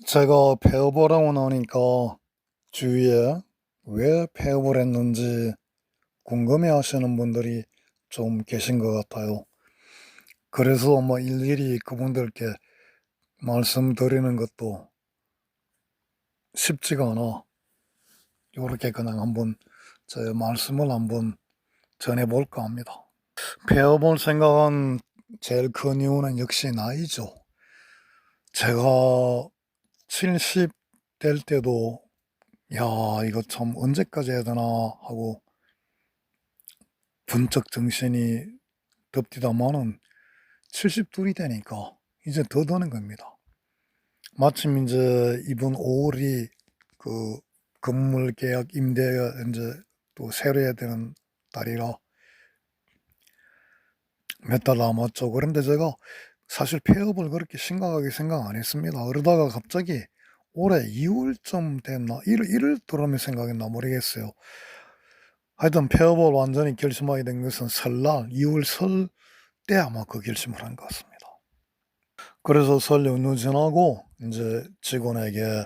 제가 폐업을 하고 나니까 주위에 왜 폐업을 했는지 궁금해 하시는 분들이 좀 계신 것 같아요. 그래서 뭐 일일이 그분들께 말씀드리는 것도 쉽지가 않아. 요렇게 그냥 한번 제 말씀을 한번 전해볼까 합니다. 폐업을 생각한 제일 큰 이유는 역시 나이죠. 제가 70 될 때도 '야 이거 참 언제까지 해야 되나.' 하고 번쩍 정신이 듭디다마는 72이 되니까 이제 더 드는 겁니다. 마침 인제 이번 5 월이 그 건물 계약 임대가 인제 또 새로 해야 되는 달이라 몇 달 남았죠. 그런데 제가 사실 폐업을 그렇게 심각하게 생각 안 했습니다. 그러다가 갑자기 올해 2 월쯤 됐나 1월 들어오면 생각했나 모르겠어요. 하여튼 폐업을 완전히 결심하게 된 것은 설날 2월 설 때 아마 그 결심을 한 것 같습니다. 그래서 설 연휴 지나고 인제 직원에게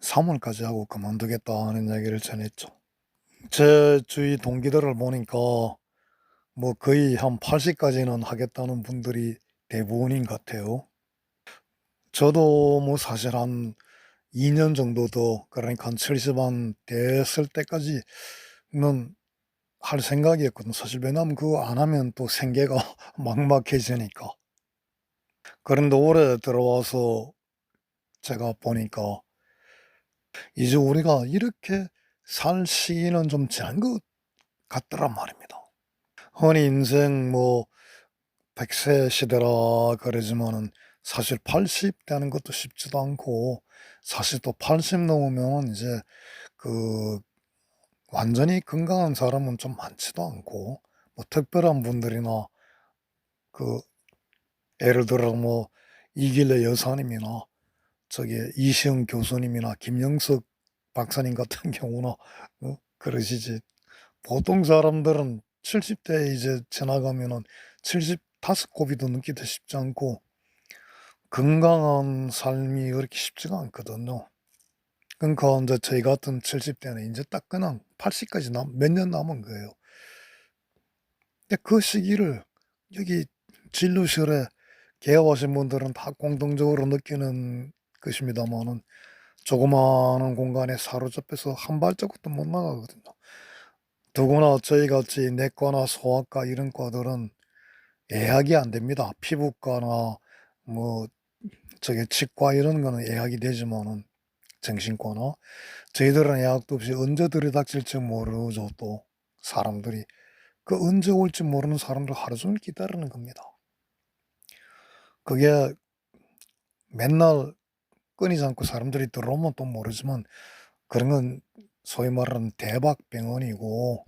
3 월까지 하고 그만두겠다 하는 얘기를 전했죠. 제 주위 동기들을 보니까 뭐 거의 한 80 까지는 하겠다는 분들이 대부분인 것 같아요. 저도 뭐 사실 한 2년 정도 더 그러니까 한 70한 됐을 때까지는 할 생각이었거든요. 사실 왜냐하면 그거 안 하면 또 생계가 막막해지니까. 그런데 올해 들어와서 제가 보니까 이제 우리가 이렇게 살 시기는 좀 지난 것 같더란 말입니다. 흔히 인생 뭐 100세 시대라 그러지만은 사실 80 되는 것도 쉽지도 않고 사실 또 80 넘으면 이제 그 완전히 건강한 사람은 좀 많지도 않고 뭐 특별한 분들이나 그 예를 들어 뭐 이길래 여사님이나 저기 이시영 교수님이나 김영석 박사님 같은 경우나 그러시지 보통 사람들은 70대 이제 지나가면은 75 곱이도 넘기도 쉽지 않고 건강한 삶이 그렇게 쉽지가 않거든요. 그러니까 인제 저희 같은 70 대는 인제 딱 그냥 80 까지 남 몇 년 남은 거예요. 근데 그 시기를 여기 진료실에 개업하신 분들은 다 공통적으로 느끼는 것입니다마는 조그마한 공간에 사로잡혀서 한 발자국도 못 나가거든요. 더구나 저희 같이 내과나 소아과 이런 과들은 예약이 안 됩니다. 피부과나 뭐 저기 치과 이런 거는 예약이 되지만은 정신과나 저희들은 예약도 없이 언제 들이닥칠지 모르죠 또 사람들이. 그 언제 올지 모르는 사람들 하루 종일 기다리는 겁니다. 그게 맨날 끊이지 않고 사람들이 들어오면 또 모르지만 그런 건 소위 말하는 대박병원이고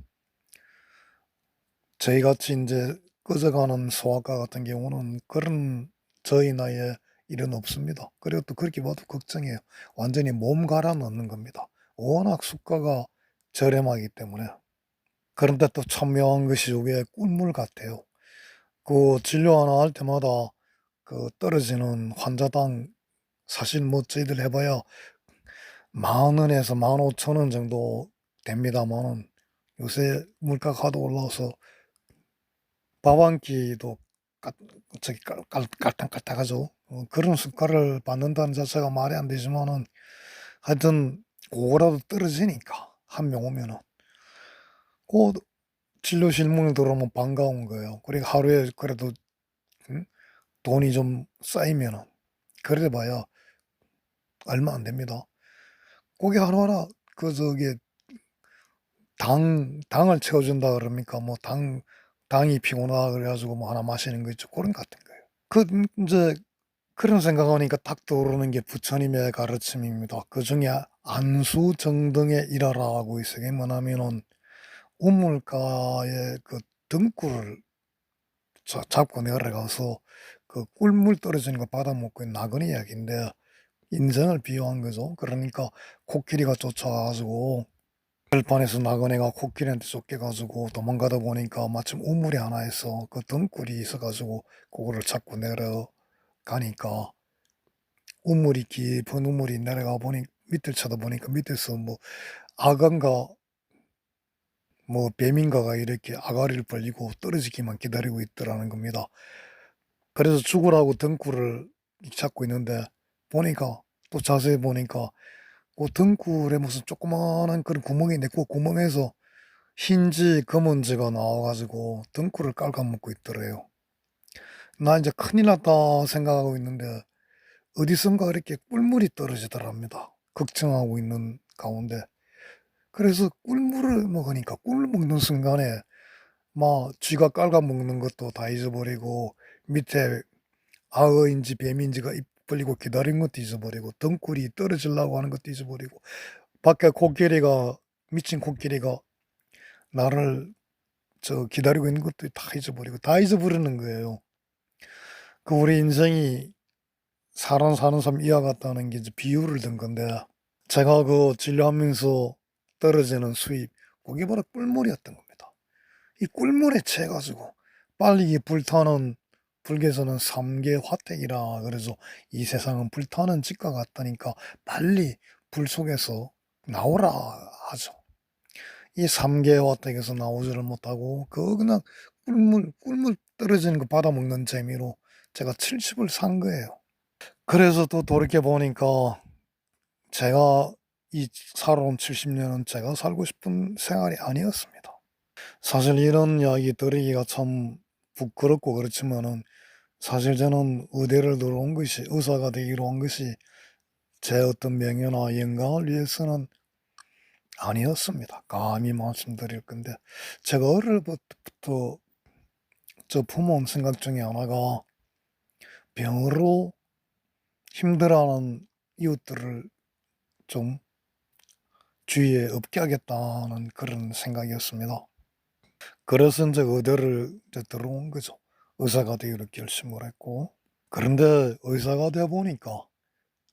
저희같이 인제 꺼져가는 소아과 같은 경우는 그런 저희 나이에 일은 없습니다. 그리고 또 그렇게 봐도 걱정해요. 완전히 몸 갈아 넣는 겁니다. 워낙 수가가 저렴하기 때문에. 그런데 또 천명한 것이 요게 꿀물 같아요. 그 진료 하나 할 때마다 그 떨어지는 환자당 사실 뭐 저희들 해 봐야 10,000원에서 15,000원 정도 됩니다마는 요새 물가가 하도 올라와서 밥 한 끼도 까 저기 깔딱깔딱하죠. 그런 수가를 받는다는 자체가 말이 안 되지만은 하여튼 고거라도 떨어지니까 한 명 오면은. 그 진료실 문을 들어오면 반가운 거예요. 그리고 하루에 그래도 음 돈이 좀 쌓이면은 그래 봐야 얼마 안 됩니다. 고게 하나하나 그 저기 당을 채워 준다 그럽니까? 뭐 당이 피곤하다 그래 가지고 뭐 하나 마시는 거 있죠. 고런 것 같은 거예요. 그 인제 그런 생각하니까 딱 떠오르는 게 부처님의 가르침입니다. 그중에 안수정등에 일하라고 있어요. 그게 뭐냐면은 우물가에 그 등굴을 잡고 내려가서 그 꿀물 떨어지는 거 받아 먹고 있는 나그네 이야기인데 인생을 비유한 거죠. 그러니까 코끼리가 쫓아와 가지고 들판에서 나그네가 코끼리한테 쫓겨 가지고 도망가다 보니까 마침 우물이 하나 있어 그 등굴이 있어 가지고 그거를 잡고 내려가니까 우물이 깊은 우물이 내려가 보니 밑을 쳐다보니까 밑에서 뭐 악어인가 뭐 뱀인가가 이렇게 아가리를 벌리고 떨어지기만 기다리고 있더라는 겁니다. 그래서 죽으라고 등굴을 잡고 있는데 보니까 또 자세히 보니까 그 등굴에 무슨 조그마한 그런 구멍이 있는데 그 구멍에서 흰지 검은지가 나와 가지고 등굴을 깔아먹고 있더래요. 나 이제 '큰일 났다.' 생각하고 있는데 어디선가 이렇게 꿀물이 떨어지더랍니다, 걱정하고 있는 가운데. 그래서 꿀물을 먹으니까 꿀 먹는 순간에 막 쥐가 깔아먹는 것도 다 잊어버리고 밑에 악어인지 뱀인지가 입 벌리고 기다린 것도 잊어버리고 등굴이 떨어지려고 하는 것도 잊어버리고 밖에 코끼리가 미친 코끼리가 나를 기다리고 있는 것도 다 잊어버리고 다 잊어버리는 거예요. 그 우리 인생이 사는 삶 이와 같다는 게 이제 비유를 든 건데 제가 그 진료하면서 떨어지는 수입 그게 바로 꿀물이었던 겁니다. 이 꿀물에 취해 가지고 빨리 이 불타는 불교에서는 삼계 화택이라 그래서 이 세상은 불타는 집과 같다니까 빨리 불 속에서 나오라 하죠. 이 삼계 화택에서 나오지를 못하고 그냥 꿀물 떨어지는 거 받아 먹는 재미로 제가 70을 산 거예요. 그래서 또 돌이켜 보니까 제가 이 살아온 70년은 제가 살고 싶은 생활이 아니었습니다. 사실 이런 이야기 드리기가 참 부끄럽고 그렇지만은 사실 저는 의대를 들어온 것이 의사가 되기로 한 것이 제 어떤 명예나 영광을 위해서는 아니었습니다. 감히 말씀드릴 건데 제가 어릴 때부터 부모님 생각 중에 하나가 병으로 힘들어하는 이웃들을 좀 주위에 없게 하겠다는 그런 생각이었습니다. 그래서 인제 의대를 이제 들어온 거죠. 의사가 되기로 결심을 했고 그런데 의사가 돼 보니까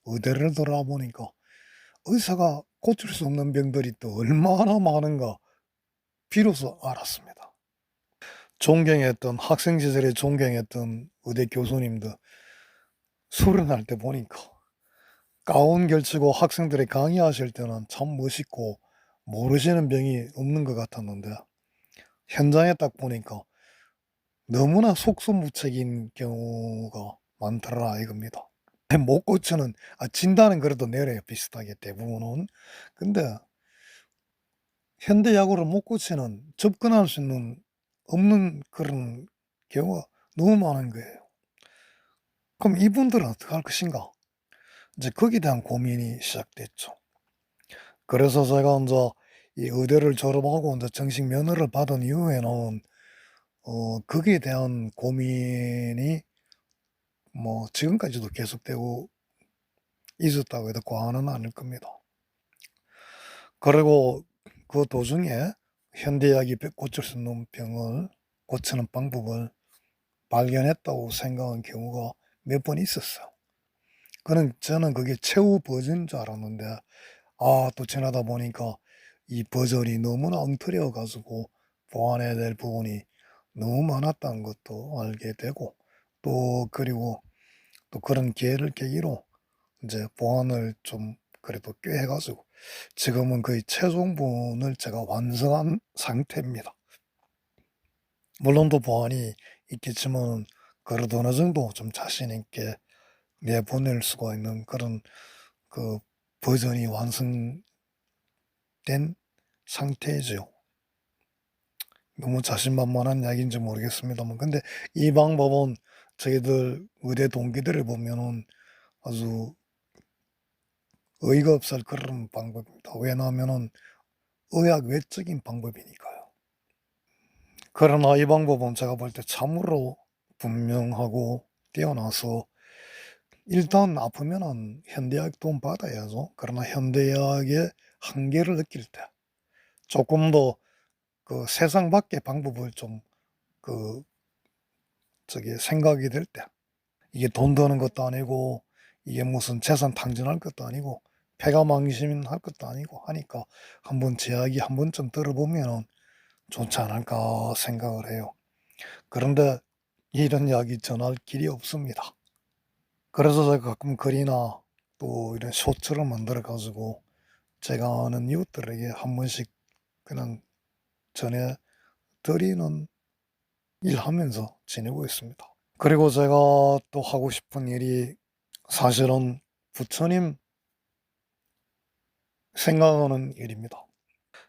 의대를 들어와 보니까 의사가 고칠 수 없는 병들이 또 얼마나 많은가 비로소 알았습니다. 존경했던 학생 시절에 존경했던 의대 교수님들 수련할 때 보니까 가운 걸치고 학생들이 강의하실 때는 참 멋있고 모르시는 병이 없는 것 같았는데 현장에 딱 보니까 너무나 속수무책인 경우가 많더라 이겁니다. 못 고치는 진단은 그래도 내려요 비슷하게 대부분은. 근데 현대약으로 못 고치는 접근할 수 있는 없는 그런 경우가 너무 많은 거예요. 그럼 이분들은 어떡할 것인가? 이제 거기에 대한 고민이 시작됐죠. 그래서 제가 인제 이 의대를 졸업하고 인제 정식 면허를 받은 이후에는 거기에 대한 고민이 뭐 지금까지도 계속되고 있었다고 해도 과언은 아닐 겁니다. 그리고 그 도중에 현대의학이 고칠 수 있는 병을 고치는 방법을 발견했다고 생각한 경우가 몇 번 있었어요. 저는 그게 최후 버전인 줄 알았는데 또 지나다 보니까 이 버전이 너무나 엉터리여 가지고 보완해야 될 부분이 너무 많았다는 것도 알게 되고 그리고 또 그런 기회를 계기로 인제 보완을 좀 그래도 꽤 해 가지고 지금은 거의 최종본을 제가 완성한 상태입니다. 물론 또 보완이 있겠지만은 그래도 어느 정도 좀 자신 있게 내보낼 수가 있는 그런 그 버전이 완성된 상태죠. 너무 자신만만한 이야기인지 모르겠습니다만 근데 이 방법은 저희들 의대 동기들을 보면은 아주 어이가 없을 그런 방법입니다. 왜냐하면은 의학 외적인 방법이니까요. 그러나 이 방법은 제가 볼 때 참으로 분명하고 뛰어나서 일단 아프면은 현대의학 도움 받아야죠. 그러나 현대의학의 한계를 느낄 때 조금 더 세상 밖의 방법을 좀 그 생각이 될 때 이게 돈 드는 것도 아니고 이게 무슨 재산 탕진할 것도 아니고 패가망신할 것도 아니고 하니까 한번 제 이야기 한 번쯤 들어보면은 좋지 않을까 생각을 해요. 그런데 이런 이야기 전할 길이 없습니다. 그래서 제가 가끔 글이나 또 이런 쇼츠를 만들어 가지고 제가 아는 이웃들에게 한 번씩 그냥 전해 드리는 일하면서 지내고 있습니다. 그리고 제가 또 하고 싶은 일이 사실은 부처님 생각하는 일입니다.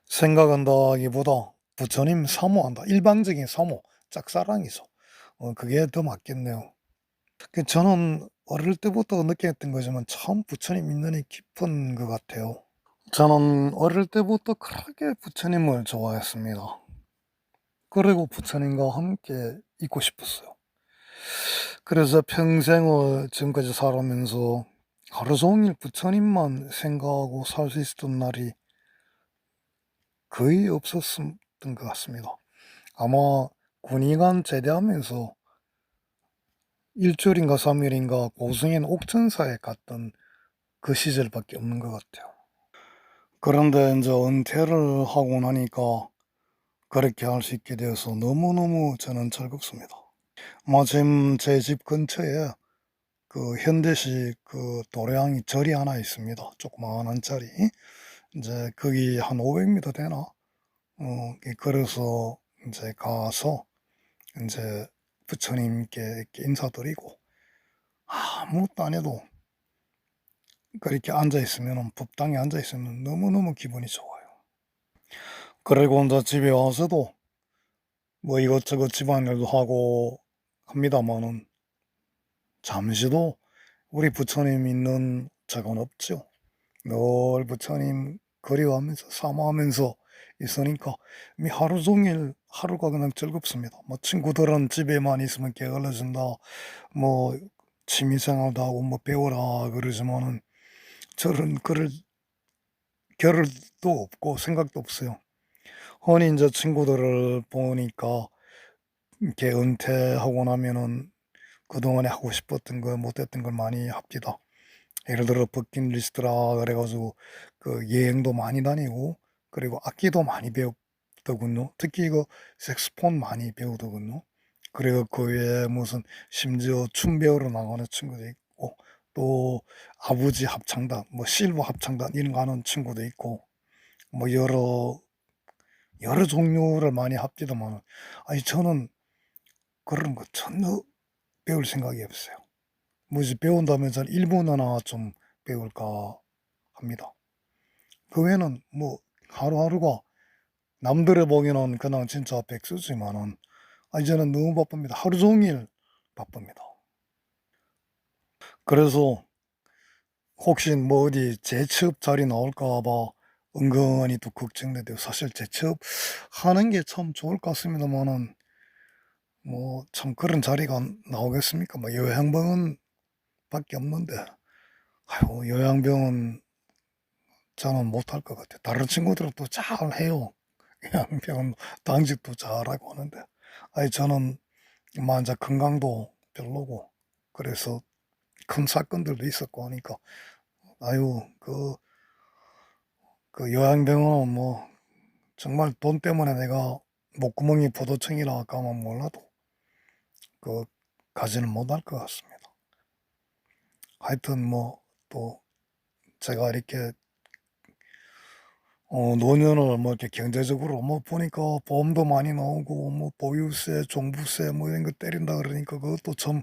생각한다기보다 부처님 사모한다. 일방적인 사모, 짝사랑이죠. 그게 더 맞겠네요. 저는 어릴 때부터 느꼈던 거지만 참 부처님 믿는이 깊은 것 같아요. 저는 어릴 때부터 그렇게 부처님을 좋아했습니다. 그리고 부처님과 함께 있고 싶었어요. 그래서 평생을 지금까지 살아오면서 하루 종일 부처님만 생각하고 살 수 있었던 날이 거의 없었던 것 같습니다. 아마 군의관 제대하면서 일주일인가 3일인가 고성인 옥천사에 갔던 그 시절밖에 없는 것 같아요. 그런데 이제 은퇴를 하고 나니까 그렇게 할 수 있게 되어서 너무너무 저는 즐겁습니다. 마침 제 집 근처에 그 현대식 그 도량이 절이 하나 있습니다. 조그마한 절이. 이제 거기 한 500m 되나? 걸어서 이제 가서 이제 부처님께 이렇게 인사드리고 아무것도 안 해도 그렇게 앉아 있으면 법당에 앉아 있으면 너무너무 기분이 좋아요. 그리고 이제 집에 와서도 뭐 이것저것 집안일도 하고 합니다마는 잠시도 우리 부처님 있는 적은 없죠. 늘 부처님 그리워하면서 사모하면서 있으니까 하루 종일 하루가 그냥 즐겁습니다. 뭐 친구들은 집에만 있으면 게을러진다, 뭐 취미생활도 하고 뭐 배우라 그러지만은 저는 그럴 겨를도 없고 생각도 없어요. 흔히 이제 친구들을 보니까 이렇게 은퇴하고 나면은 그동안에 하고 싶었던 거 못했던 걸 많이 합디다. 예를 들어 버킷리스트라 그래 가지고 그 여행도 많이 다니고 그리고 악기도 많이 배웠더군요. 특히 그 색소폰 많이 배우더군요. 그리고 그 외에 무슨 심지어 춤 배우러 나가는 친구도 있고 또 아버지 합창단, 뭐 실버 합창단 이런 거 하는 친구도 있고 뭐 여러 종류를 많이 합디더만 아니 저는 그런 거 전혀 배울 생각이 없어요. 뭐지 배운다면 저는 일본어나 좀 배울까 합니다. 그 외에는 뭐 하루하루가 남들의 보기에는 그냥 진짜 백수지만은 저는 너무 바쁩니다. 하루 종일 바쁩니다. 그래서 혹시 뭐 어디 재취업 자리 나올까 봐 은근히 또 걱정돼요. 사실 재취업하는 게 참 좋을 것 같습니다마는 뭐 참 그런 자리가 나오겠습니까? 뭐 요양병원 밖에 없는데 아이고 요양병원 저는 못할 것 같아요. 다른 친구들은 또 잘해요. 요양병원 당직도 잘하고 하는데 저는 뭐 인제 건강도 별로고 그래서 큰 사건들도 있었고 하니까 아유 그 요양병원은 뭐 정말 돈 때문에 내가 목구멍이 포도청이라 가면 몰라도 그 가지는 못할 것 같습니다. 하여튼 뭐 또 제가 이렇게 노년을 뭐 이렇게 경제적으로 뭐 보니까 보험도 많이 나오고 뭐 보유세, 종부세 뭐 이런 거 때린다 그러니까 그것도 참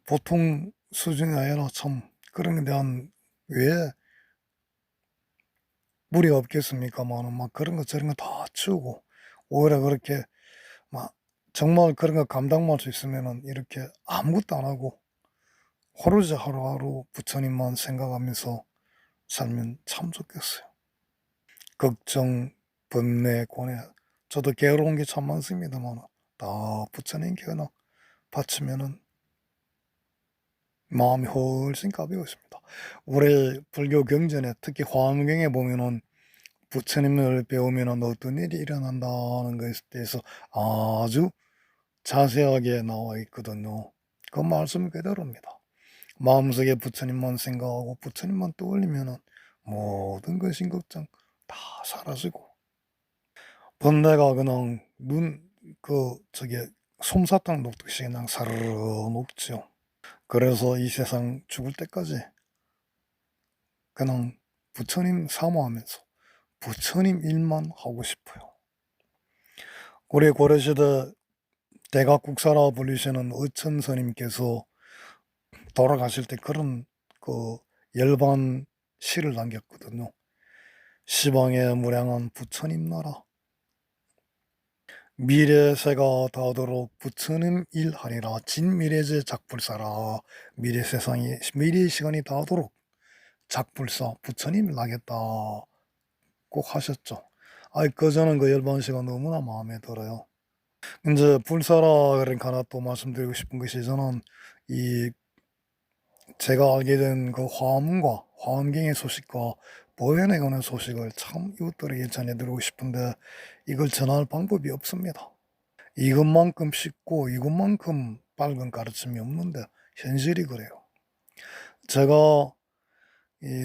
보통 수준이 아니라 참 그런 데 대한 왜 무리가 없겠습니까마는 막 그런 거 저런 거 다 치우고 오히려 그렇게 막 정말 그런 거 감당할 수 있으면은 이렇게 아무것도 안 하고 오로지 하루하루 부처님만 생각하면서 살면 참 좋겠어요. 걱정, 번뇌, 고뇌 저도 괴로운 게 참 많습니다만 다 부처님께 그냥 바치면은 마음이 훨씬 가벼워집니다. 우리 불교 경전에 특히 화엄경에 보면은 부처님을 배우면은 어떤 일이 일어난다는 것에 대해서 아주 자세하게 나와 있거든요. 그 말씀 그대로입니다. 마음속에 부처님만 생각하고 부처님만 떠올리면은 모든 것인 걱정 다 사라지고 번뇌가 그냥 저기 솜사탕 녹듯이 그냥 사르르 녹죠. 그래서 이 세상 죽을 때까지 그냥 부처님 사모하면서 부처님 일만 하고 싶어요. 우리 고려시대 대각국사라 불리시는 의천 스님께서 돌아가실 때 그런 그 열반 시를 남겼거든요. 시방에 무량한 부처님 나라, 미래세가 닿도록 부처님 일하리라. 진미래제 작불사라. 미래 세상이 미래 시간이 닿도록 작불사 부처님 나겠다 꼭 하셨죠. 저는 그 열반시가 너무나 마음에 들어요. 이제 불사라 그러니까 하나 또 말씀드리고 싶은 것이, 저는 이 제가 알게 된 그 화엄과 화엄경의 소식과 보현에 관한 소식을 참 이웃들에게 전해드리고 싶은데 이걸 전할 방법이 없습니다. 이것만큼 쉽고 이것만큼 밝은 가르침이 없는데 현실이 그래요. 제가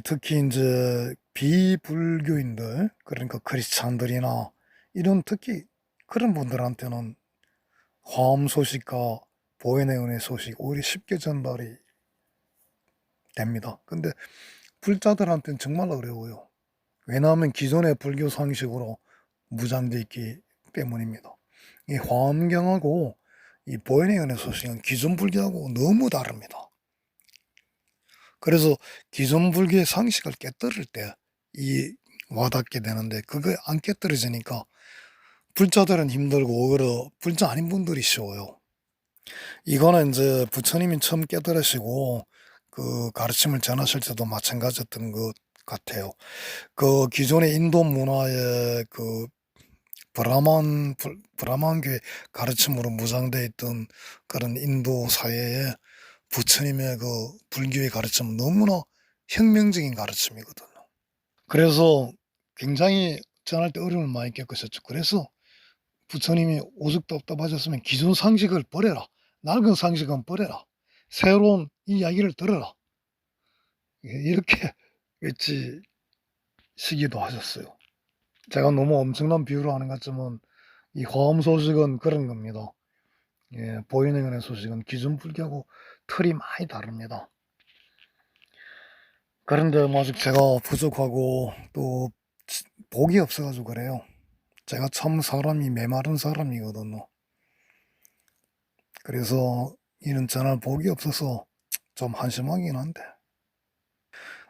특히 이제 비불교인들, 그러니까 크리스찬들이나 이런 특히 그런 분들한테는 화엄 소식과 보현의 은혜 소식 오히려 쉽게 전달이 됩니다. 근데 불자들한테는 정말 어려워요. 왜냐하면 기존의 불교 상식으로 무장되어 있기 때문입니다. 이 화엄경하고 이 보현의 은혜 소식은 기존 불교하고 너무 다릅니다. 그래서 기존 불교의 상식을 깨뜨릴 때 이 와닿게 되는데, 그게 안 깨뜨려지니까 불자들은 힘들고 오히려 불자 아닌 분들이 쉬워요. 이거는 이제 부처님이 처음 깨달으시고 그 가르침을 전하실 때도 마찬가지였던 것 같아요. 그 기존의 인도 문화의 그 브라만교의 가르침으로 무장되어 있던 그런 인도 사회에 부처님의 그 불교의 가르침은 너무나 혁명적인 가르침이거든요. 그래서 굉장히 전할 때 어려움을 많이 겪으셨죠. 그래서 부처님이 오죽 답답하셨으면 기존 상식을 버려라. 낡은 상식은 버려라. 새로운 이야기를 들어라. 이렇게 외치시기도 하셨어요. 제가 너무 엄청난 비유를 하는 것 같지만 이 화엄 소식은 그런 겁니다. 보현의 은혜 소식은 기존 불교하고 틀이 많이 다릅니다. 그런데 아직 제가 부족하고 또 복이 없어가지고 그래요. 제가 참 사람이 메마른 사람이거든요. 그래서 이런 전할 복이 없어서 좀 한심하긴 한데,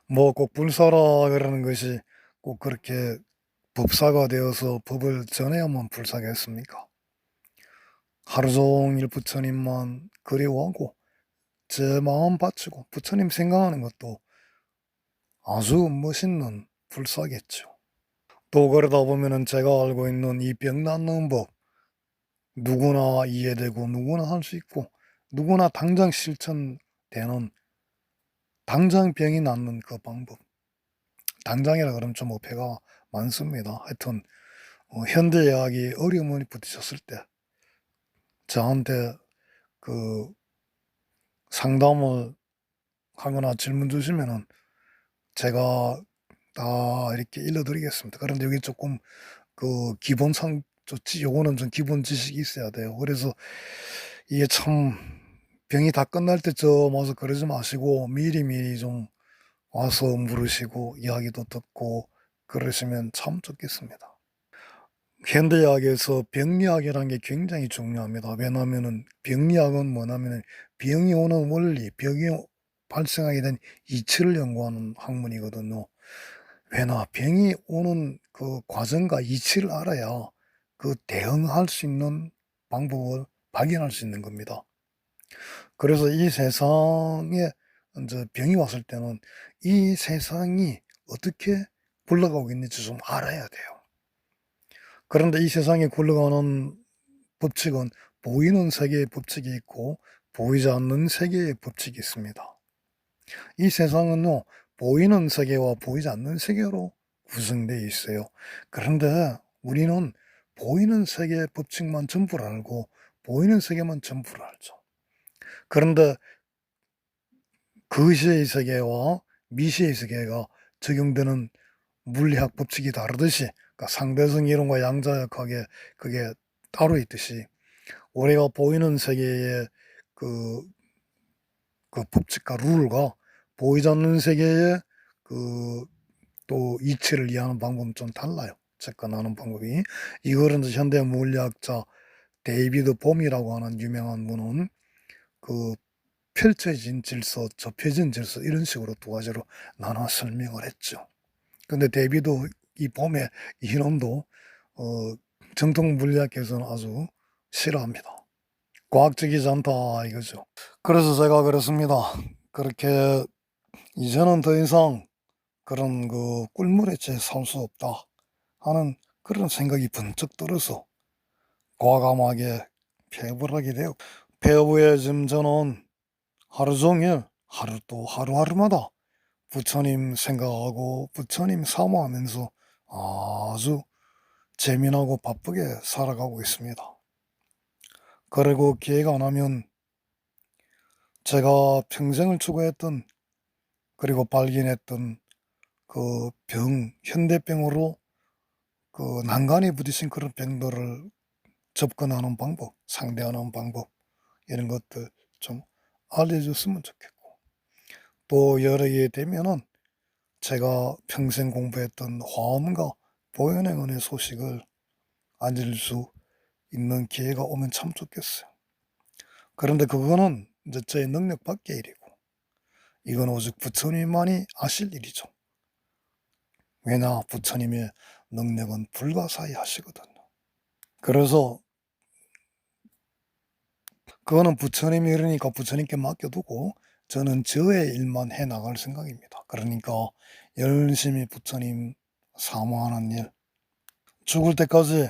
뭐 꼭 불사라 그러는 것이 꼭 그렇게 법사가 되어서 법을 전해야만 불사겠습니까? 하루 종일 부처님만 그리워하고 제 마음 바치고 부처님 생각하는 것도 아주 멋있는 불사겠죠. 또 그러다 보면은 제가 알고 있는 이 병 낫는 법 누구나 이해되고 누구나 할 수 있고 누구나 당장 실천되는, 당장 병이 낫는 그 방법, 당장이라 그러면 좀 어폐가 많습니다. 하여튼 현대의학이 어려움을 부딪혔을 때 저한테 그 상담을 하거나 질문 주시면은 제가 다 이렇게 일러드리겠습니다. 그런데 여기 조금 그 기본상 좋지, 요거는 좀 기본 지식이 있어야 돼요. 그래서 이게 참 병이 다 끝날 때쯤 와서 그러지 마시고 미리미리 좀 와서 물으시고 이야기도 듣고 그러시면 참 좋겠습니다. 현대의학에서 병리학이라는 게 굉장히 중요합니다. 왜냐하면은 병리학은 뭐냐면은 병이 오는 원리, 병이 발생하게 된 이치를 연구하는 학문이거든요. 왜냐, 병이 오는 그 과정과 이치를 알아야 그 대응할 수 있는 방법을 발견할 수 있는 겁니다. 그래서 이 세상에 이제 병이 왔을 때는 이 세상이 어떻게 굴러가고 있는지 좀 알아야 돼요. 그런데 이 세상에 굴러가는 법칙은 보이는 세계의 법칙이 있고 보이지 않는 세계의 법칙이 있습니다. 이 세상은요, 보이는 세계와 보이지 않는 세계로 구성되어 있어요. 그런데 우리는 보이는 세계의 법칙만 전부를 알고 보이는 세계만 전부를 알죠. 그런데 거시의 세계와 미시의 세계가 적용되는 물리학 법칙이 다르듯이, 그러니까 상대성 이론과 양자역학에 그게 따로 있듯이 우리가 보이는 세계의 그, 그 법칙과 룰과 보이지 않는 세계의 또 이치를 이해하는 방법은 좀 달라요. 접근하는 방법이. 이거를 이제 현대 물리학자 데이비드 봄이라고 하는 유명한 분은 펼쳐진 질서, 접혀진 질서 이런 식으로 두 가지로 나눠 설명을 했죠. 근데 데이비드 이 봄의 이론도 정통 물리학에서는 아주 싫어합니다. 과학적이지 않다 이거죠. 그래서 제가 그렇습니다. 그렇게 이제는 더 이상 그런 꿀물에 제 살 수 없다 하는 그런 생각이 번쩍 들어서 과감하게 폐업을 하게 되었고, 폐업 후에 지금 저는 하루 종일 또 하루하루마다 부처님 생각하고 부처님 사모하면서 아주 재미나고 바쁘게 살아가고 있습니다. 그리고 기회가 나면 제가 평생을 추구했던 그리고 발견했던 현대병으로 난간에 부딪힌 그런 병들을 접근하는 방법, 상대하는 방법 이런 것들 좀 알려줬으면 좋겠고, 또 여러 개 되면은 제가 평생 공부했던 화엄과 보현행원의 소식을 알릴 수 있는 기회가 오면 참 좋겠어요. 그런데 그거는 이제 제 능력 밖의 일이고, 이건 오직 부처님만이 아실 일이죠. 왜냐, 부처님의 능력은 불가사의하시거든요. 그래서 그거는 부처님이 이러니까 부처님께 맡겨두고 저는 저의 일만 해나갈 생각입니다. 그러니까 열심히 부처님 사모하는 일, 죽을 때까지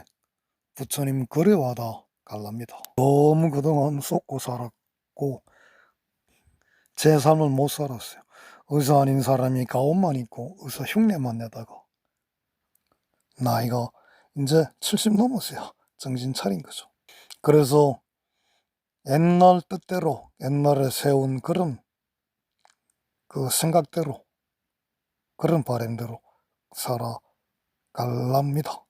부처님 그리워하다 갈랍니다. 너무 그동안 쏟고 살았고 제 삶을 못 살았어요. 의사 아닌 사람이 가옷만 입고 의사 흉내만 내다가 나이가 이제 70 넘었어요. 정신 차린 거죠. 그래서 옛날 뜻대로 옛날에 세운 그런 생각대로 그런 바람대로 살아갈랍니다.